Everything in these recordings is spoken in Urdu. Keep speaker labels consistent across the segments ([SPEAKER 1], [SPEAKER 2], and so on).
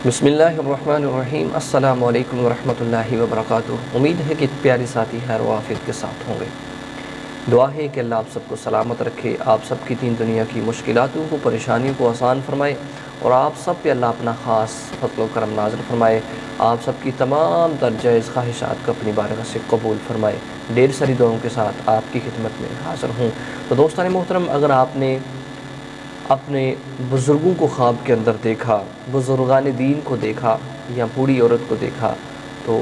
[SPEAKER 1] بسم اللہ الرحمن الرحیم۔ السلام علیکم ورحمۃ اللہ وبرکاتہ۔ امید ہے کہ پیارے ساتھی خیر و عافیت کے ساتھ ہوں گے۔ دعا ہے کہ اللہ آپ سب کو سلامت رکھے، آپ سب کی دین دنیا کی مشکلاتوں کو، پریشانیوں کو آسان فرمائے اور آپ سب پہ اللہ اپنا خاص فضل و کرم نازل فرمائے، آپ سب کی تمام تر جائز خواہشات کو اپنی بارگاہ سے قبول فرمائے۔ ڈھیر ساری دعاؤں کے ساتھ آپ کی خدمت میں حاضر ہوں۔ تو دوستان محترم، اگر آپ نے اپنے بزرگوں کو خواب کے اندر دیکھا، بزرگان دین کو دیکھا یا بوڑھی عورت کو دیکھا، تو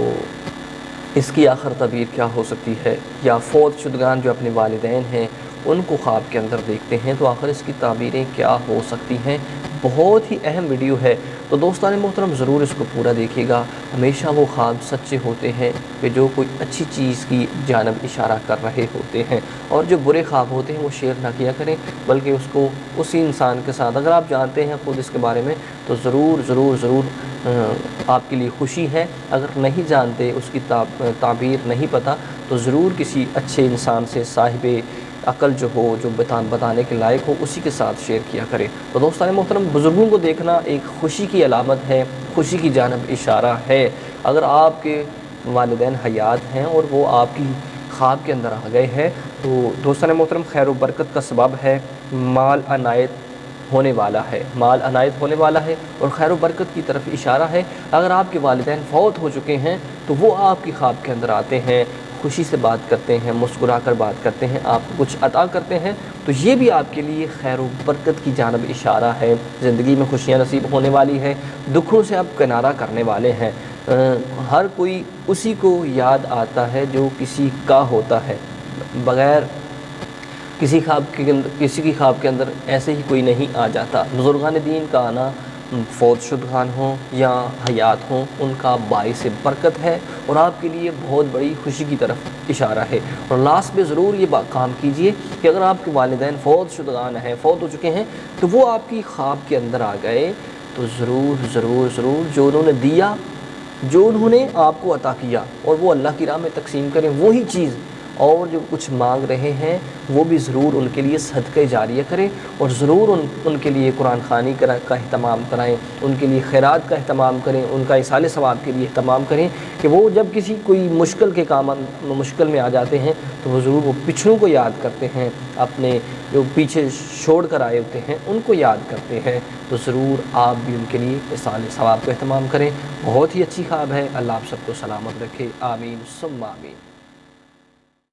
[SPEAKER 1] اس کی آخر تعبیر کیا ہو سکتی ہے؟ یا فوت شدگان جو اپنے والدین ہیں ان کو خواب کے اندر دیکھتے ہیں تو آخر اس کی تعبیریں کیا ہو سکتی ہیں؟ بہت ہی اہم ویڈیو ہے، تو دوستان محترم ضرور اس کو پورا دیکھیے گا۔ ہمیشہ وہ خواب سچے ہوتے ہیں کہ جو کوئی اچھی چیز کی جانب اشارہ کر رہے ہوتے ہیں، اور جو برے خواب ہوتے ہیں وہ شیئر نہ کیا کریں، بلکہ اس کو اسی انسان کے ساتھ، اگر آپ جانتے ہیں خود اس کے بارے میں تو ضرور آپ کے لیے خوشی ہے۔ اگر نہیں جانتے، اس کی تعبیر نہیں پتہ، تو ضرور کسی اچھے انسان سے، صاحب عقل جو ہو، جو بتانے کے لائق ہو، اسی کے ساتھ شیئر کیا کرے۔ تو دوستان محترم، بزرگوں کو دیکھنا ایک خوشی کی علامت ہے، خوشی کی جانب اشارہ ہے۔ اگر آپ کے والدین حیات ہیں اور وہ آپ کی خواب کے اندر آ گئے ہیں تو دوستان محترم خیر و برکت کا سبب ہے، مال عنایت ہونے والا ہے، مال عنایت ہونے والا ہے اور خیر و برکت کی طرف اشارہ ہے۔ اگر آپ کے والدین فوت ہو چکے ہیں تو وہ آپ کی خواب کے اندر آتے ہیں، خوشی سے بات کرتے ہیں، مسکرا کر بات کرتے ہیں، آپ کو کچھ عطا کرتے ہیں، تو یہ بھی آپ کے لیے خیر و برکت کی جانب اشارہ ہے۔ زندگی میں خوشیاں نصیب ہونے والی ہے، دکھوں سے آپ کنارہ کرنے والے ہیں۔ ہر کوئی اسی کو یاد آتا ہے جو کسی کا ہوتا ہے، بغیر کسی کی خواب کے اندر ایسے ہی کوئی نہیں آ جاتا۔ بزرگان دین کا آنا، فوت شدگان ہوں یا حیات ہوں، ان کا باعث برکت ہے اور آپ کے لیے بہت بڑی خوشی کی طرف اشارہ ہے۔ اور لاسٹ میں ضرور یہ کام کیجئے کہ اگر آپ کے والدین فوت شدگان ہیں، فوت ہو چکے ہیں، تو وہ آپ کی خواب کے اندر آ گئے تو ضرور جو انہوں نے دیا، جو انہوں نے آپ کو عطا کیا، اور وہ اللہ کی راہ میں تقسیم کریں وہی چیز، اور جو کچھ مانگ رہے ہیں وہ بھی ضرور ان کے لیے صدقہ جاریہ کریں، اور ضرور ان کے لیے قرآن خوانی کا اہتمام کرائیں، ان کے لیے خیرات کا اہتمام کریں، ان کا ایصال ثواب کے لیے اہتمام کریں، کہ وہ جب کسی کوئی مشکل میں آ جاتے ہیں تو وہ ضرور وہ پچھڑوں کو یاد کرتے ہیں، اپنے جو پیچھے چھوڑ کر آئے ہوتے ہیں ان کو یاد کرتے ہیں، تو ضرور آپ بھی ان کے لیے ایصال ثواب کا اہتمام کریں۔ بہت ہی اچھی خواب ہے، اللہ آپ سب کو سلامت رکھے، آمین ثم آمین۔